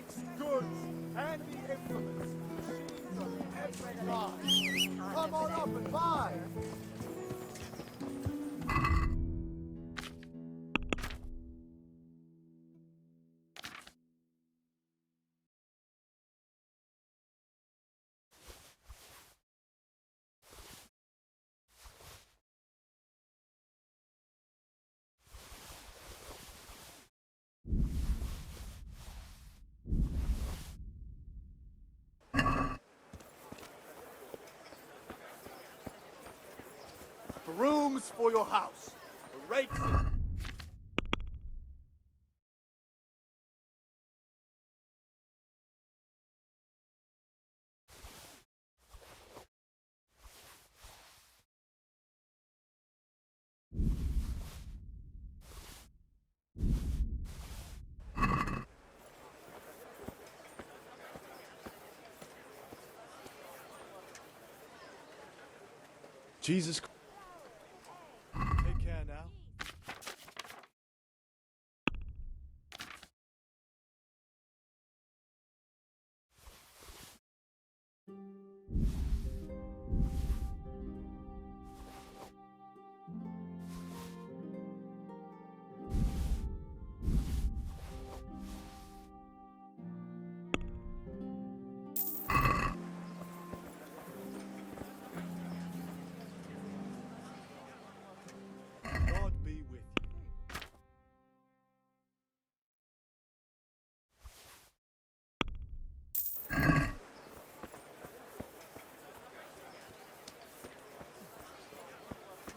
Mixed goods and the implements. Machines of every kind. Come on up and buy. Rooms for your house. The rates. Jesus Christ. Take care now. God be with you.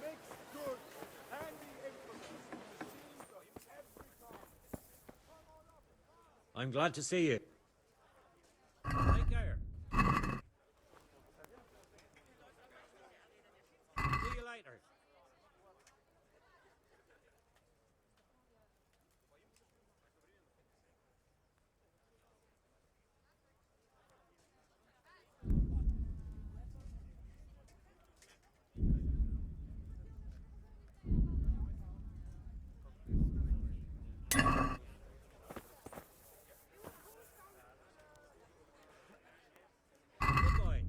Mixed goods and the implements. Machines of every kind. I'm glad to see you. Take care. See you later. Good boy.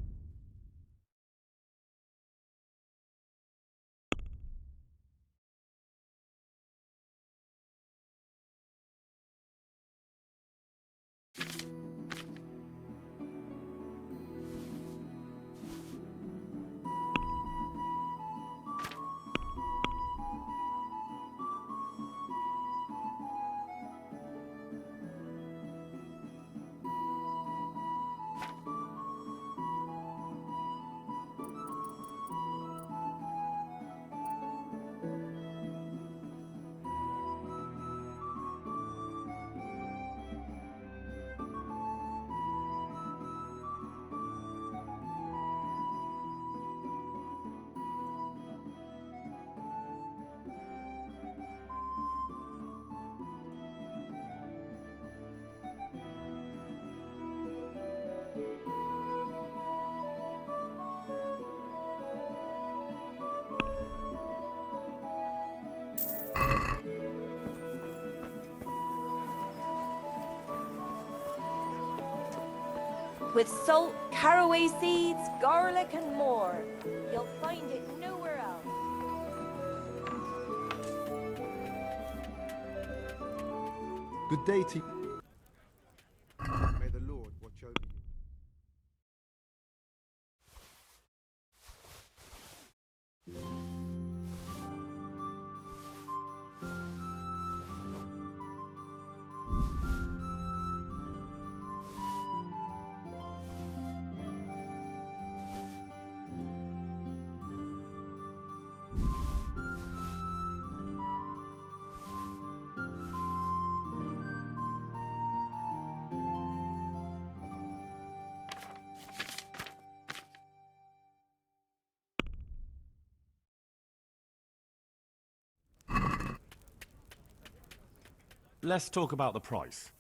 With salt, caraway seeds, garlic and more. You'll find it nowhere else. Good day to you. May the Lord watch over you. Let's talk about the price.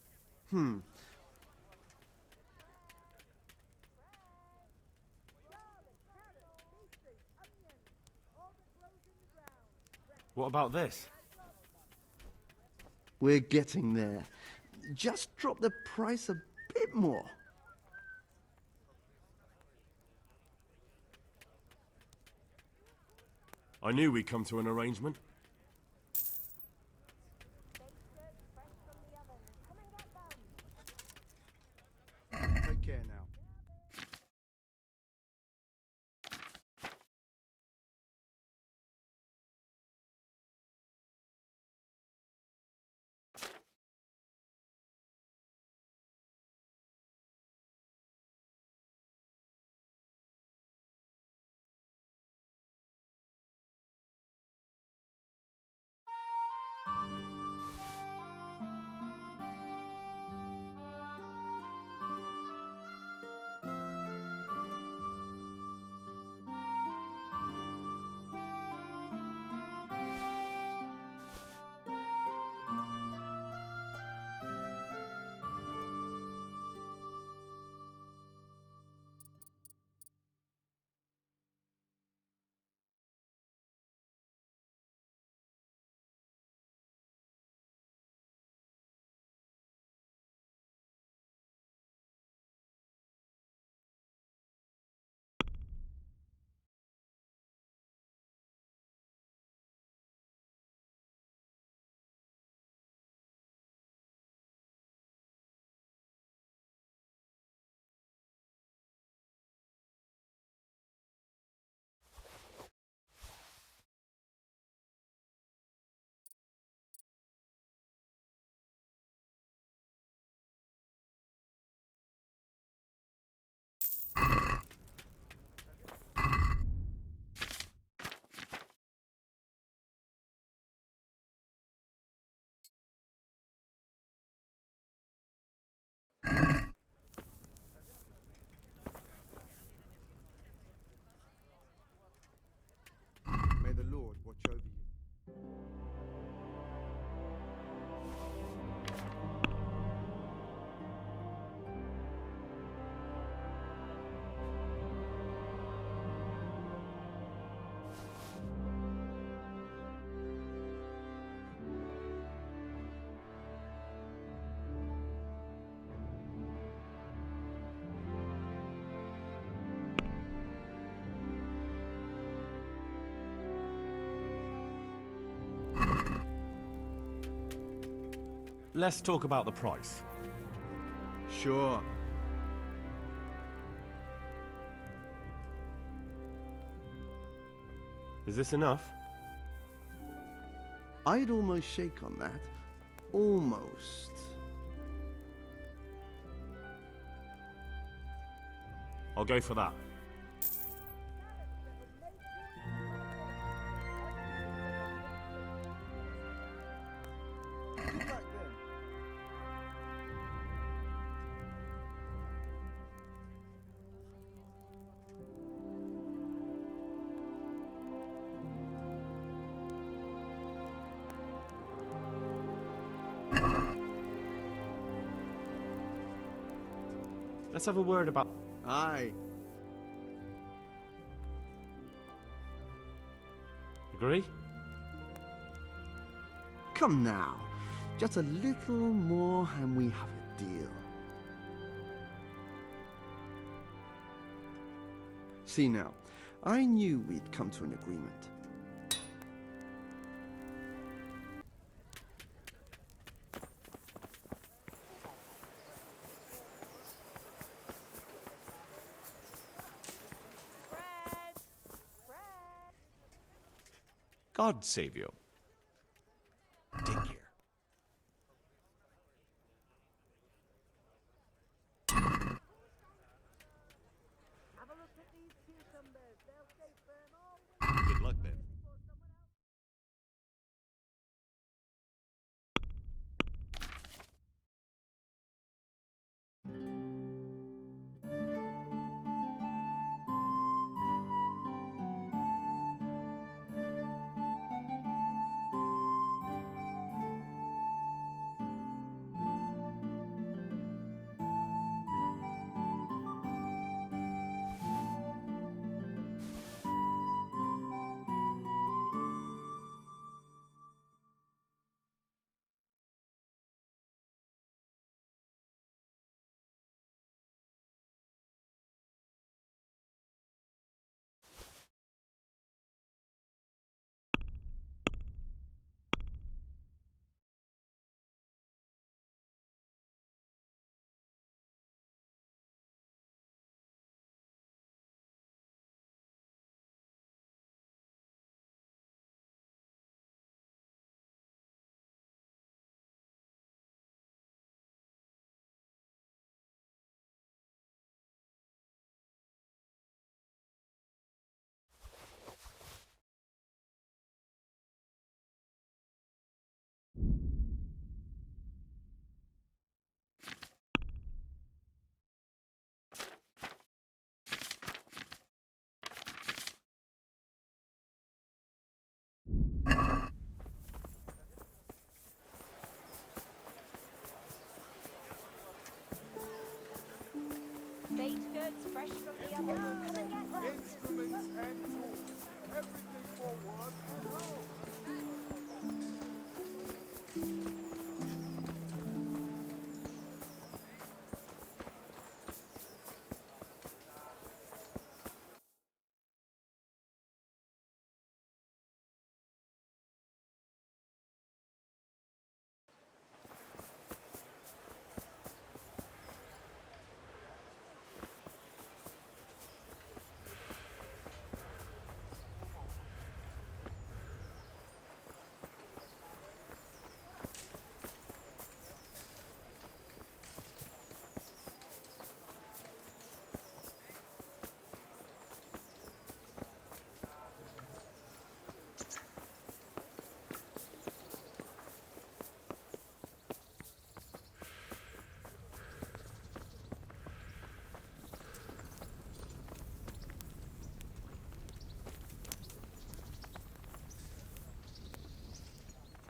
What about this? We're getting there. Just drop the price a bit more. I knew we'd come to an arrangement. Take care now. May the Lord watch over you. Let's talk about the price. Sure. Is this enough? I'd almost shake on that. Almost. I'll go for that. Back then. Let's have a word about... Aye. Agree? Come now. Just a little more and we have a deal. See now, I knew we'd come to an agreement. God save you. Dig here. Good luck then. Donuts fresh from the oven. Come and get them. Instruments and tools. Everything for work and home.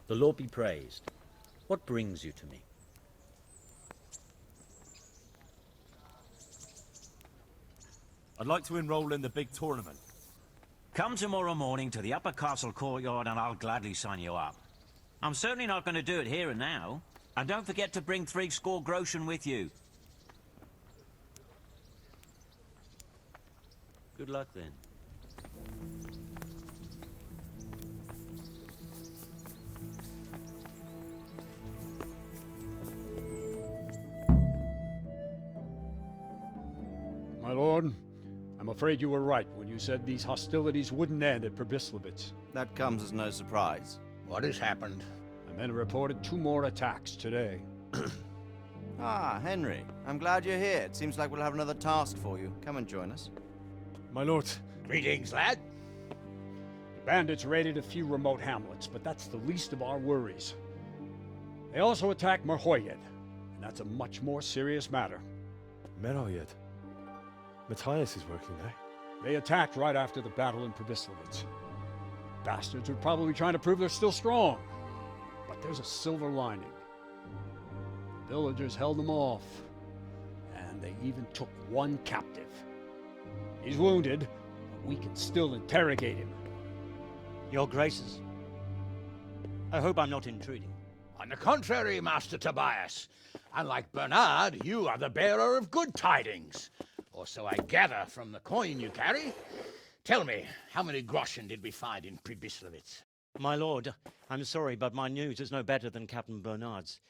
The Lord be praised. What brings you to me? I'd like to enroll in the big tournament. Come tomorrow morning to the upper castle courtyard and I'll gladly sign you up. I'm certainly not going to do it here and now. And don't forget to bring 3 groschen with you. Good luck then. My lord, I'm afraid you were right when you said these hostilities wouldn't end at Probislavitz. That comes as no surprise. What has happened? The men reported 2 more attacks today. Ah, Henry. I'm glad you're here. It seems like we'll have another task for you. Come and join us. My lord, Greetings, lad. The bandits raided a few remote hamlets, but that's the least of our worries. They also attacked Merhoyed, and that's a much more serious matter. Merhoyed. Matthias is working there. They attacked right after the battle in Probislavitz. Bastards were probably trying to prove they're still strong. But there's a silver lining. The villagers held them off, and they even took 1 captive. He's wounded, but we can still interrogate him. Your Graces, I hope I'm not intruding. On the contrary, Master Tobias. Unlike Bernard, you are the bearer of good tidings. Or so I gather from the coin you carry. Tell me, how many groschen did we find in Probislavitz? My lord, I'm sorry, but my news is no better than Captain Bernard's.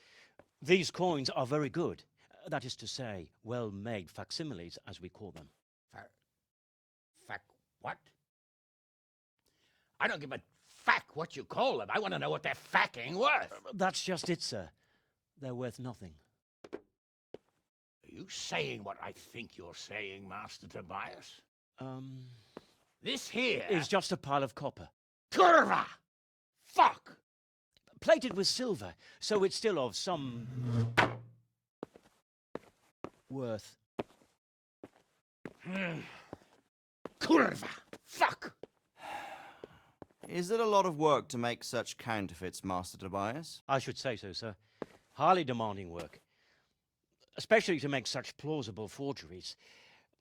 These coins are very good. That is to say, well-made facsimiles, as we call them. What? I don't give a what you call them. I want to know what they're facking worth. That's just it, sir. They're worth nothing. Are you saying what I think you're saying, Master Tobias? This here is just a pile of copper. Kurva! Fuck! Plated with silver, so it's still of some worth. Kurva! Fuck! Is it a lot of work to make such counterfeits, Master Tobias? I should say so, sir. Highly demanding work. Especially to make such plausible forgeries.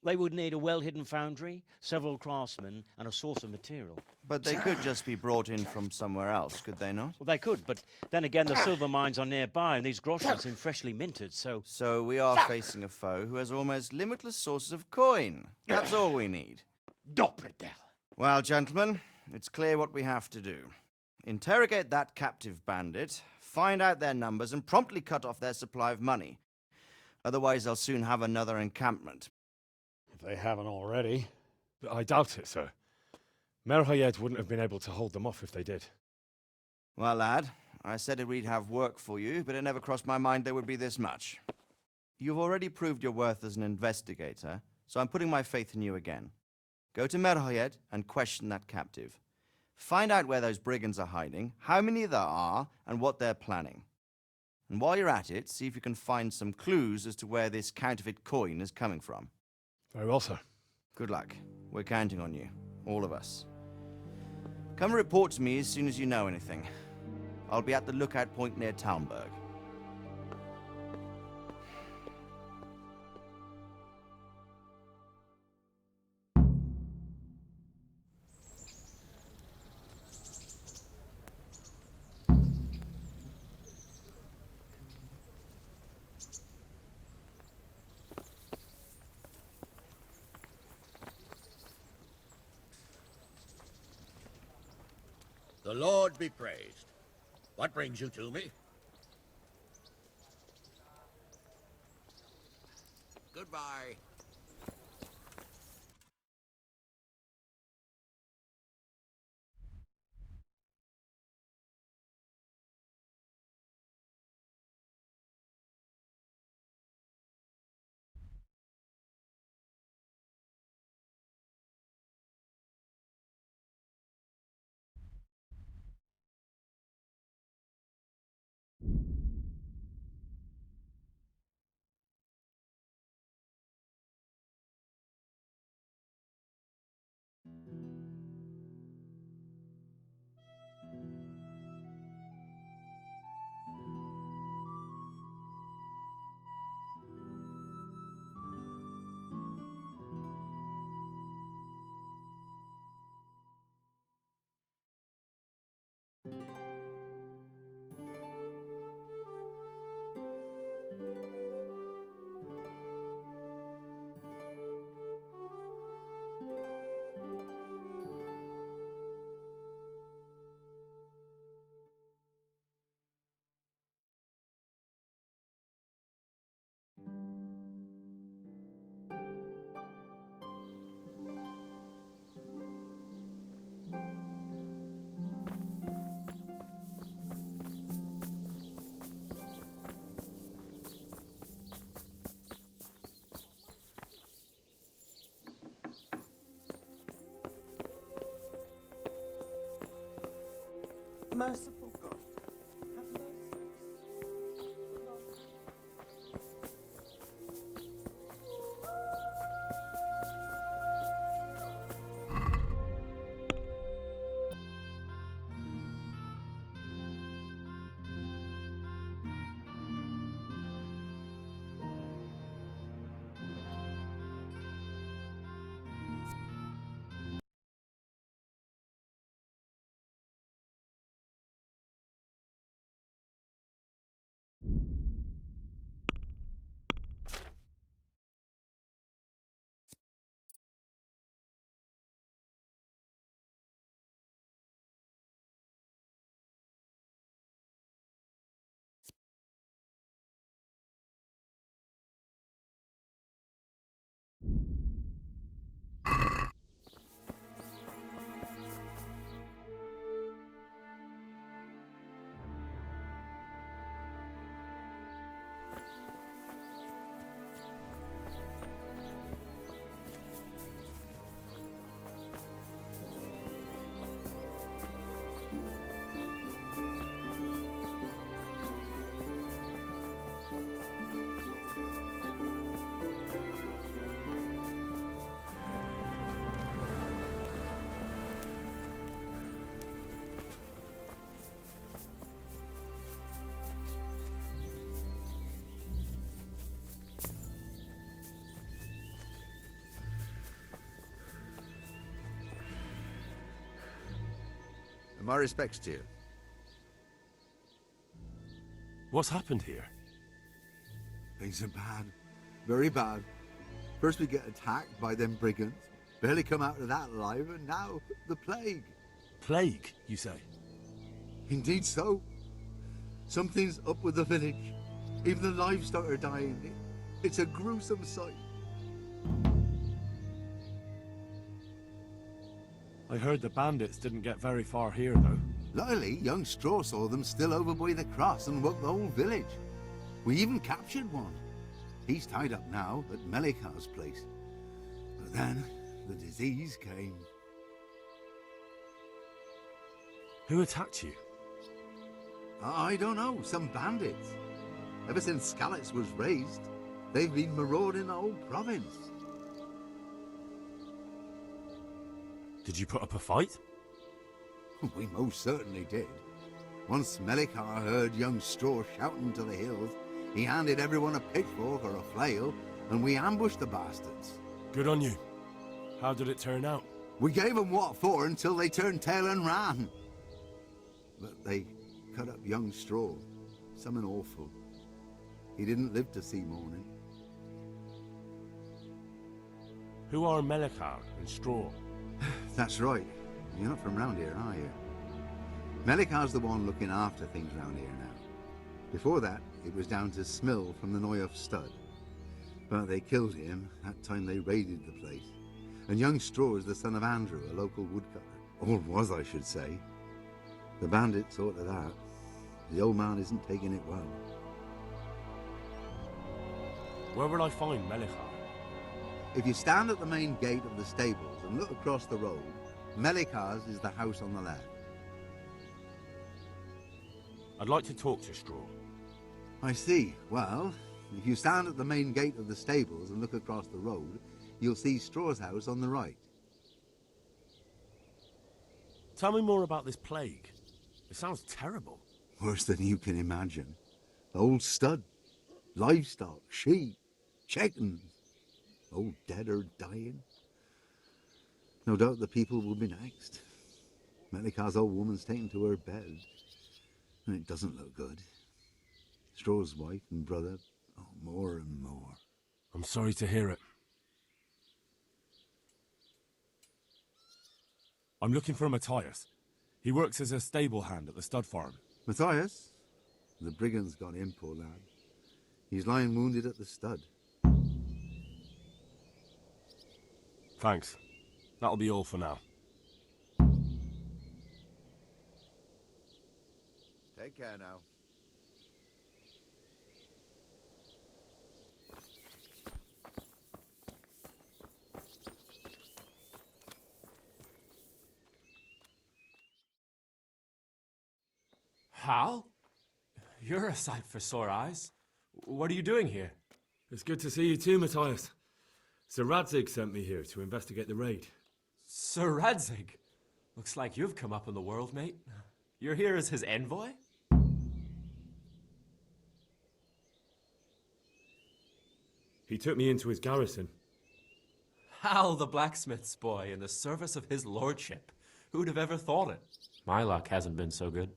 They would need a well-hidden foundry, several craftsmen, and a source of material. But they could just be brought in from somewhere else, could they not? Well, they could, but then again, the silver mines are nearby, and these groschen seem freshly minted, so... So we are facing a foe who has almost limitless sources of coin. That's all we need. Doppeltel. Well, gentlemen, it's clear what we have to do. Interrogate that captive bandit, find out their numbers, and promptly cut off their supply of money. Otherwise, they'll soon have another encampment. If they haven't already. I doubt it, sir. Merhoyed wouldn't have been able to hold them off if they did. Well, lad, I said we'd have work for you, but it never crossed my mind there would be this much. You've already proved your worth as an investigator, so I'm putting my faith in you again. Go to Merhoyed and question that captive. Find out where those brigands are hiding, how many there are, and what they're planning. And while you're at it, see if you can find some clues as to where this counterfeit coin is coming from. Very well, sir. Good luck. We're counting on you. All of us. Come report to me as soon as you know anything. I'll be at the lookout point near Talmberg. The Lord be praised. What brings you to me? Goodbye. Merciful God, have mercy. My respects to you. What's happened here? Things are bad. Very bad. First we get attacked by them brigands. Barely come out of that alive, and now the plague. Plague, you say? Indeed so. Something's up with the village. Even the livestock are dying. It's a gruesome sight. I heard the bandits didn't get very far here, though. Luckily, young Straw saw them still over by the cross and woke the whole village. We even captured one. He's tied up now at Melikar's place. But then, the disease came. Who attacked you? I don't know, some bandits. Ever since Skalitz was raised, they've been marauding the whole province. Did you put up a fight? We most certainly did. Once Melikar heard young Straw shouting to the hills, he handed everyone a pitchfork or a flail, and we ambushed the bastards. Good on you. How did it turn out? We gave them what for until they turned tail and ran. But they cut up young Straw. Something awful. He didn't live to see morning. Who are Melikar and Straw? That's right. You're not from round here, are you? Melikar's the one looking after things round here now. Before that, it was down to Smill from the Noyoff stud. But they killed him that time they raided the place. And young Straw is the son of Andrew, a local woodcutter. Or was, I should say. The bandit saw to that. The old man isn't taking it well. Where will I find Melikar? If you stand at the main gate of the stables and look across the road, Melikar's is the house on the left. I'd like to talk to Straw. I see. Well, if you stand at the main gate of the stables and look across the road, you'll see Straw's house on the right. Tell me more about this plague. It sounds terrible. Worse than you can imagine. The old stud, livestock, sheep, chickens, all dead or dying. No doubt the people will be next. Melikar's old woman's taken to her bed, and it doesn't look good. Straw's wife and brother, oh, more and more. I'm sorry to hear it. I'm looking for Matthias. He works as a stable hand at the stud farm. Matthias? The brigands got him, poor lad. He's lying wounded at the stud. Thanks. That'll be all for now. Take care now. Hal? You're a sight for sore eyes. What are you doing here? It's good to see you too, Matthias. Sir Radzig sent me here to investigate the raid. Sir Radzig? Looks like you've come up in the world, mate. You're here as his envoy? He took me into his garrison. Hal, the blacksmith's boy, in the service of his lordship. Who'd have ever thought it? My luck hasn't been so good.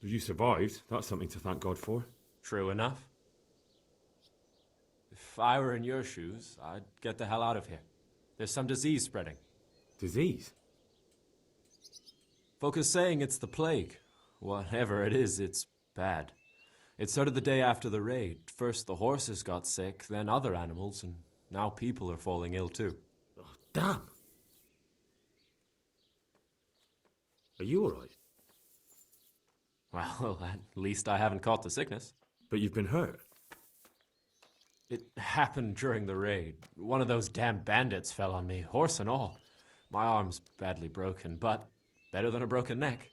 You survived. That's something to thank God for. True enough. If I were in your shoes, I'd get the hell out of here. There's some disease spreading. Disease? Folk are saying it's the plague. Whatever it is, it's bad. It started the day after the raid. First the horses got sick, then other animals, and now people are falling ill too. Oh, damn! Are you alright? Well, at least I haven't caught the sickness. But you've been hurt? It happened during the raid. One of those damn bandits fell on me, horse and all. My arm's badly broken, but better than a broken neck.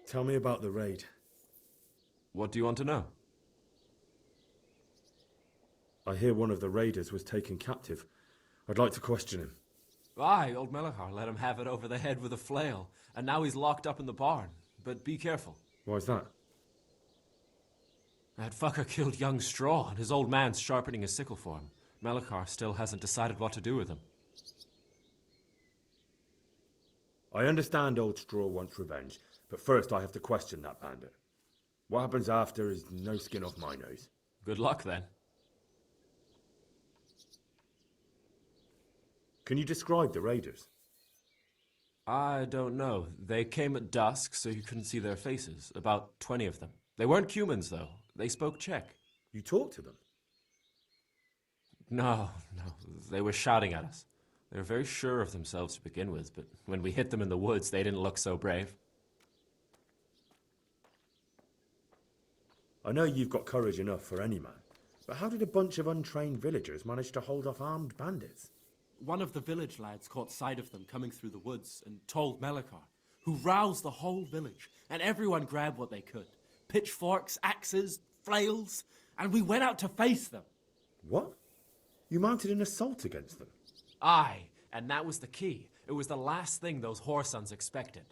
Tell me about the raid. What do you want to know? I hear one of the raiders was taken captive. I'd like to question him. Aye, old Melikar let him have it over the head with a flail, and now he's locked up in the barn. But be careful. Why's that? That fucker killed young Straw, and his old man's sharpening his sickle for him. Melikar still hasn't decided what to do with him. I understand old Straw wants revenge, but first I have to question that bandit. What happens after is no skin off my nose. Good luck, then. Can you describe the raiders? I don't know. They came at dusk, so you couldn't see their faces. About 20 of them. They weren't humans, though. They spoke Czech. You talked to them? No. They were shouting at us. They were very sure of themselves to begin with, but when we hit them in the woods, they didn't look so brave. I know you've got courage enough for any man, but how did a bunch of untrained villagers manage to hold off armed bandits? One of the village lads caught sight of them coming through the woods and told Melikar, who roused the whole village, and everyone grabbed what they could. Pitchforks, axes, flails, and we went out to face them. What? You mounted an assault against them? Aye, and that was the key. It was the last thing those whoresons expected.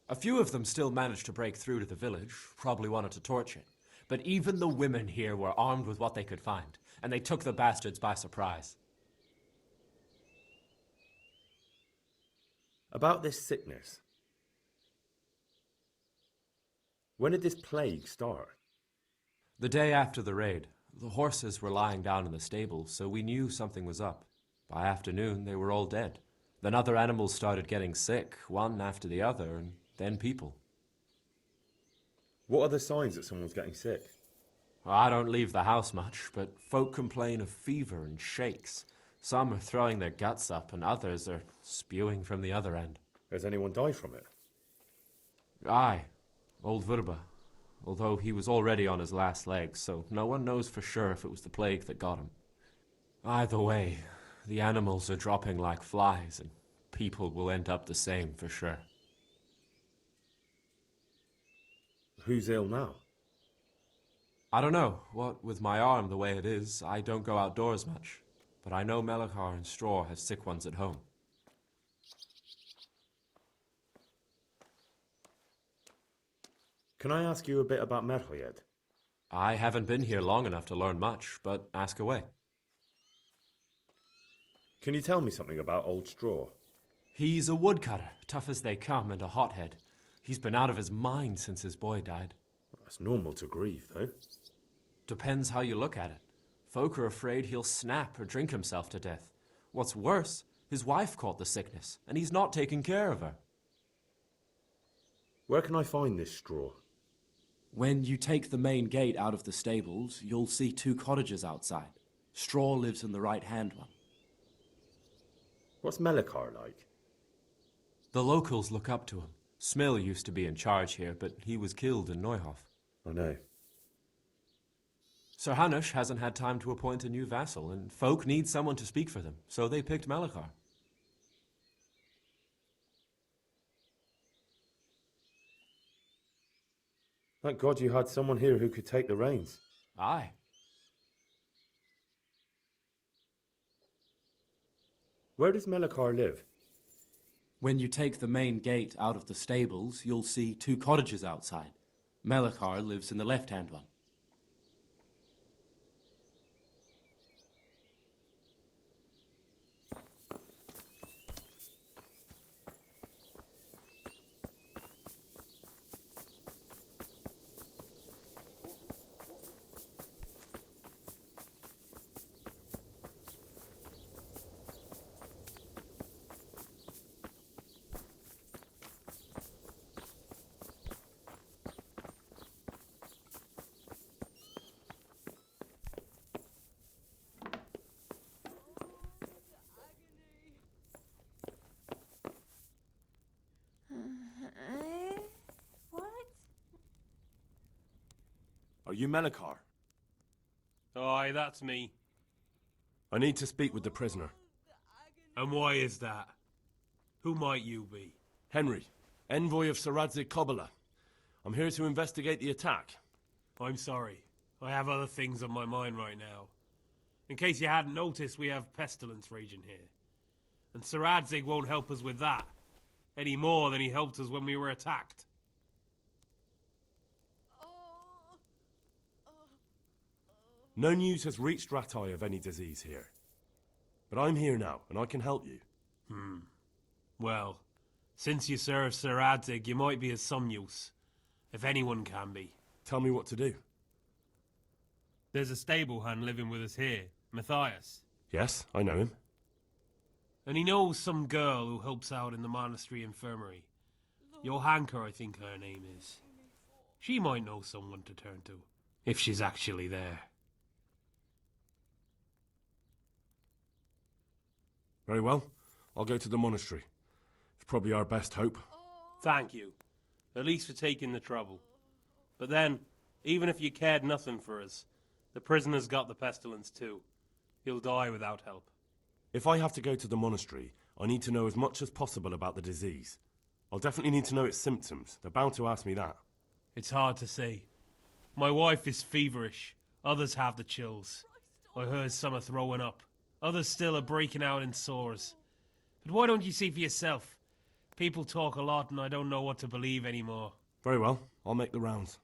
A few of them still managed to break through to the village, probably wanted to torch it. But even the women here were armed with what they could find, and they took the bastards by surprise. About this sickness. When did this plague start? The day after the raid. The horses were lying down in the stable, so we knew something was up. By afternoon, they were all dead. Then other animals started getting sick, one after the other, and then people. What are the signs that someone's getting sick? I don't leave the house much, but folk complain of fever and shakes. Some are throwing their guts up, and others are spewing from the other end. Has anyone died from it? Aye, old Verba. Although he was already on his last legs, so no one knows for sure if it was the plague that got him. Either way, the animals are dropping like flies, and people will end up the same for sure. Who's ill now? I don't know. What with my arm the way it is, I don't go outdoors much. But I know Melechar and Straw have sick ones at home. Can I ask you a bit about Merchel yet? I haven't been here long enough to learn much, but ask away. Can you tell me something about Old Straw? He's a woodcutter, tough as they come, and a hothead. He's been out of his mind since his boy died. That's normal to grieve, though. Depends how you look at it. Folk are afraid he'll snap or drink himself to death. What's worse, his wife caught the sickness, and he's not taking care of her. Where can I find this Straw? When you take the main gate out of the stables, you'll see 2 cottages outside. Straw lives in the right-hand one. What's Melechar like? The locals look up to him. Smill used to be in charge here, but he was killed in Neuhof. I know. Sir Hanush hasn't had time to appoint a new vassal, and folk need someone to speak for them, so they picked Melechar. Thank God you had someone here who could take the reins. Aye. Where does Melechar live? When you take the main gate out of the stables, you'll see 2 cottages outside. Melechar lives in the left-hand one. What? Are you Melechar? Aye, that's me. I need to speak with the prisoner. And why is that? Who might you be? Henry, envoy of Sir Radzig Kobyla. I'm here to investigate the attack. I'm sorry. I have other things on my mind right now. In case you hadn't noticed, we have pestilence raging here. And Sir Radzig won't help us with that, any more than he helped us when we were attacked. No news has reached Ratai of any disease here. But I'm here now, and I can help you. Well, since you serve Sir Radzig, you might be of some use. If anyone can be. Tell me what to do. There's a stable hand living with us here, Matthias. Yes, I know him. And he knows some girl who helps out in the monastery infirmary. Johanka, I think her name is. She might know someone to turn to, if she's actually there. Very well. I'll go to the monastery. It's probably our best hope. Thank you. At least for taking the trouble. But then, even if you cared nothing for us, the prisoner's got the pestilence too. He'll die without help. If I have to go to the monastery, I need to know as much as possible about the disease. I'll definitely need to know its symptoms. They're bound to ask me that. It's hard to say. My wife is feverish. Others have the chills. I heard some are throwing up. Others still are breaking out in sores. But why don't you see for yourself? People talk a lot and I don't know what to believe anymore. Very well. I'll make the rounds.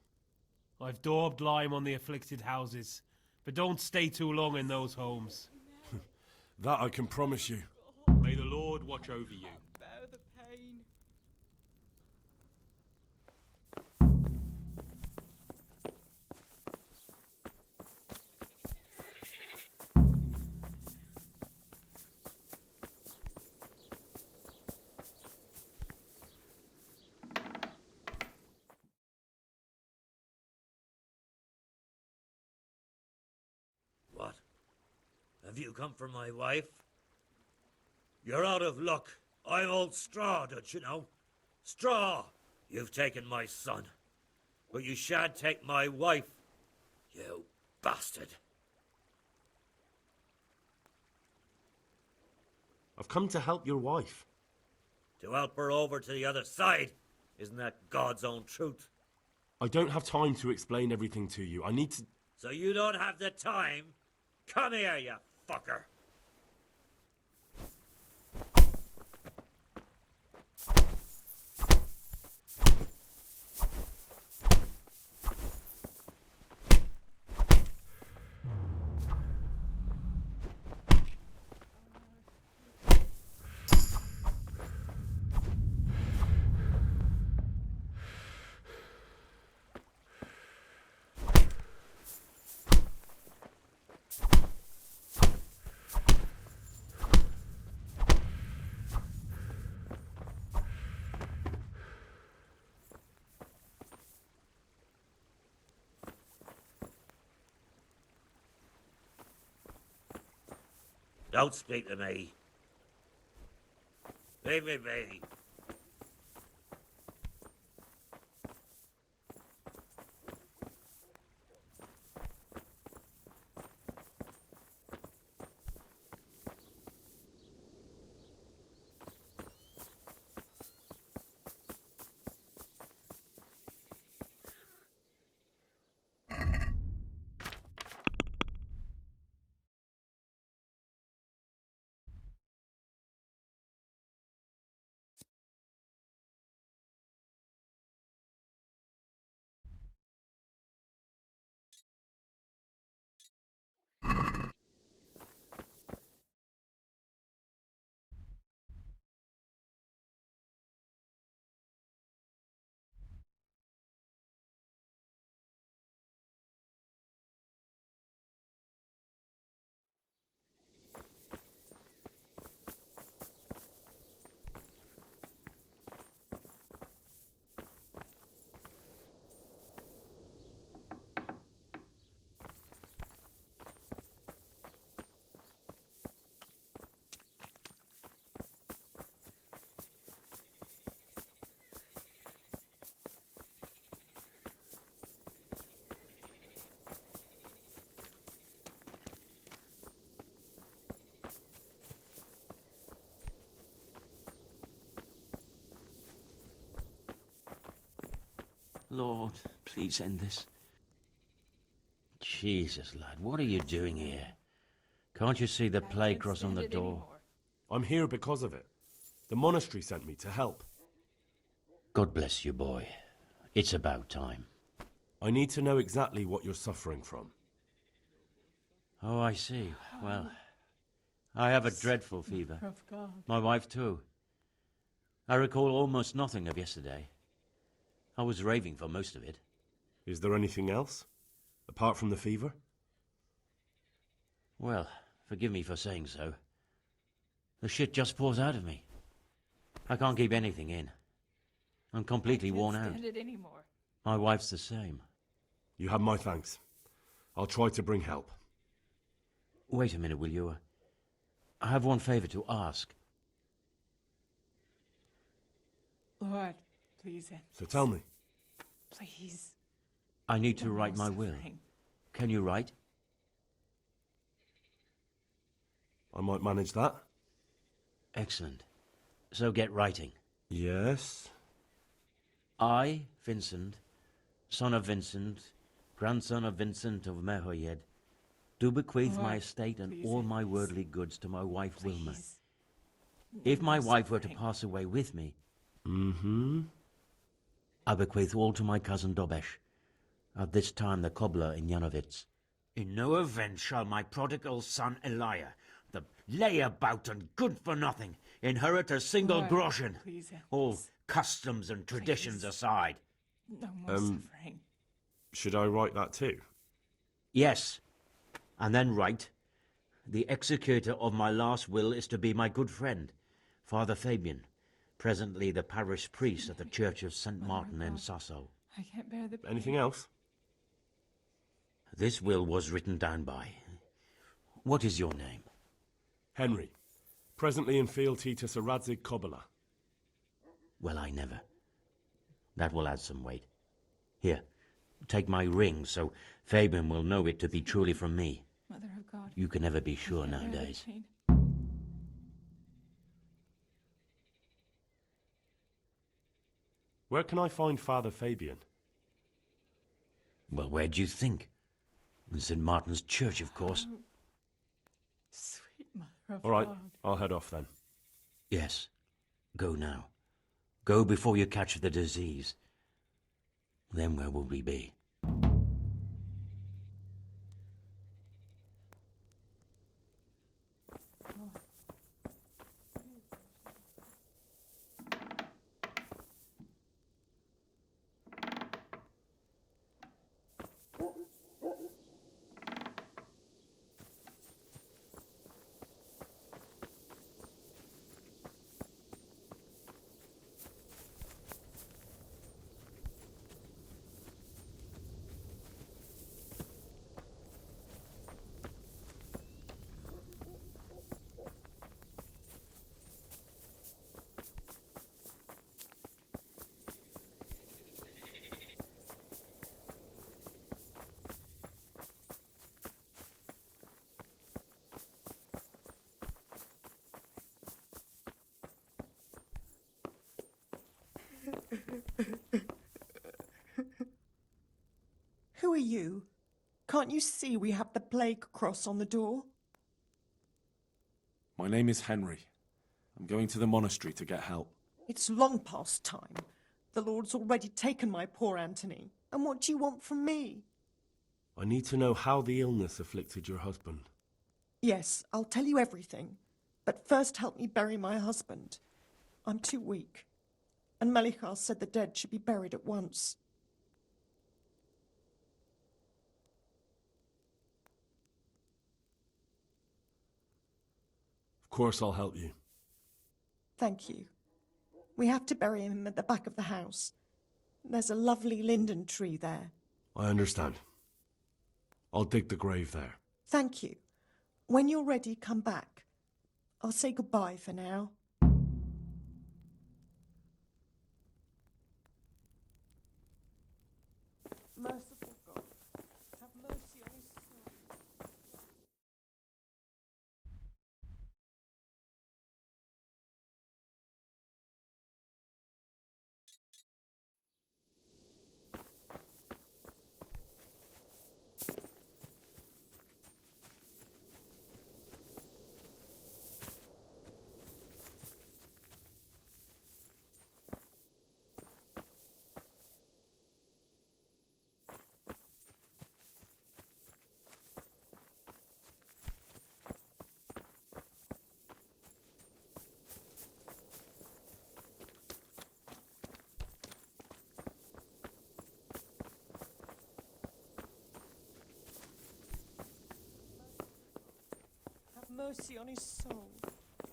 I've daubed lime on the afflicted houses, but don't stay too long in those homes. That I can promise you. May the Lord watch over you. Bear the pain. Have you come for my wife? You're out of luck. I'm old Straw, don't you know? Straw! You've taken my son. But you shan't take my wife, you bastard. I've come to help your wife. To help her over to the other side. Isn't that God's own truth? I don't have time to explain everything to you. I need to... So you don't have the time? Come here, you fucker. Don't speak to me. Leave me be. Lord, please end this. Jesus, lad, what are you doing here? Can't you see the plague cross on the door? I'm here because of it. The monastery sent me to help. God bless you, boy. It's about time. I need to know exactly what you're suffering from. Oh, I see. Well, I have a dreadful fever. My wife, too. I recall almost nothing of yesterday. I was raving for most of it. Is there anything else? Apart from the fever? Well, forgive me for saying so. The shit just pours out of me. I can't keep anything in. I'm completely worn out. Stand it anymore. My wife's the same. You have my thanks. I'll try to bring help. Wait a minute, will you? I have one favor to ask. Lord, please end. So tell me. Please. I need to No write more my will. suffering. Can you write? I might manage that. Excellent. So get writing. Yes? I, Vincent, son of Vincent, grandson of Vincent of Mehoyed, do bequeath my estate and all my worldly goods to my wife Wilma. If my wife were to pass away with me, I bequeath all to my cousin Dobesh, at this time the cobbler in Janovitz. In no event shall my prodigal son Elia, the layabout and good-for-nothing, inherit a single Lord, groschen, please end all this. customs and traditions aside. No more suffering. Should I write that too? Yes, and then write, the executor of my last will is to be my good friend, Father Fabian, presently the parish priest at the Church of St. Martin in Sasso. I can't bear the pain. Anything else? This will was written down by What is your name? Henry. Presently in fealty to Sir Radzig Kobyla. Well, I never. That will add some weight. Here, take my ring so Fabian will know it to be truly from me. Mother of God. You can never be sure nowadays. Where can I find Father Fabian? Well, where do you think? In St. Martin's Church, of course. Sweet Mother of All right, God. I'll head off then. Yes. Go now. Go before you catch the disease. Then where will we be? Who are you? Can't you see we have the plague cross on the door? My name is Henry. I'm going to the monastery to get help. It's long past time. The Lord's already taken my poor Anthony. And what do you want from me? I need to know how the illness afflicted your husband. Yes, I'll tell you everything. But first help me bury my husband. I'm too weak. And Melichar said the dead should be buried at once. Of course I'll help you. Thank you. We have to bury him at the back of the house. There's a lovely linden tree there. I understand. I'll dig the grave there. Thank you. When you're ready, come back. I'll say goodbye for now. Merciful God, have mercy on his soul. Have mercy on his soul.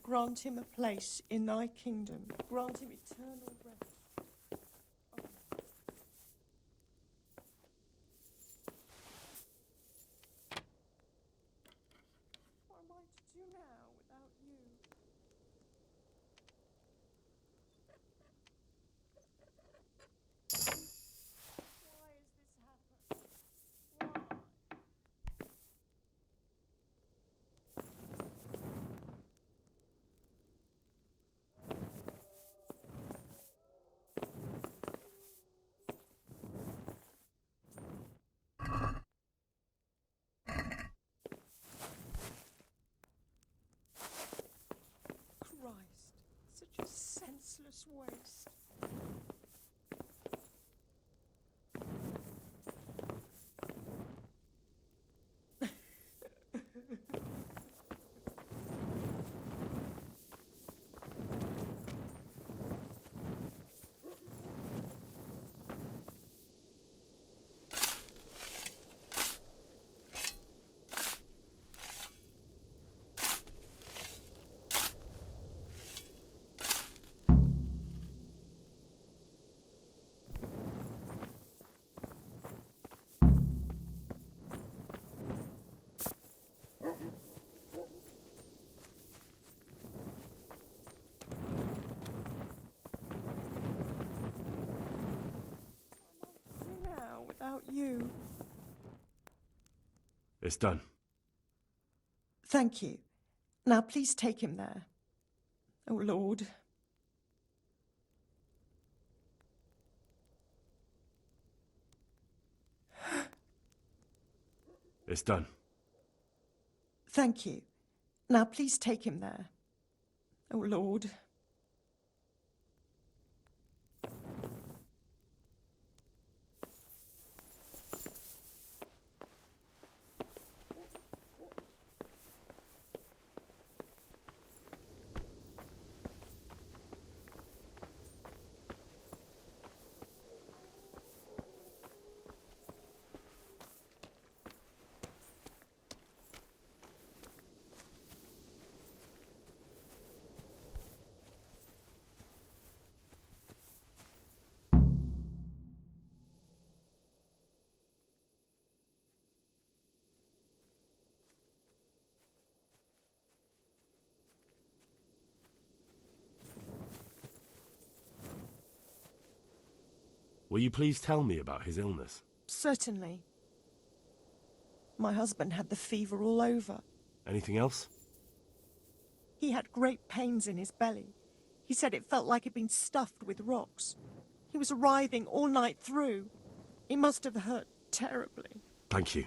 Grant him a place in thy kingdom. Grant him eternal rest. What am I to do now without you? Why has this happened? Why? you. It's done. Thank you. Now please take him there. Oh, Lord. It's done. Thank you. Now please take him there. Oh, Lord. Will you please tell me about his illness? Certainly. My husband had the fever all over. Anything else? He had great pains in his belly. He said it felt like it'd been stuffed with rocks. He was writhing all night through. It must have hurt terribly. Thank you.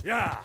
Yeah.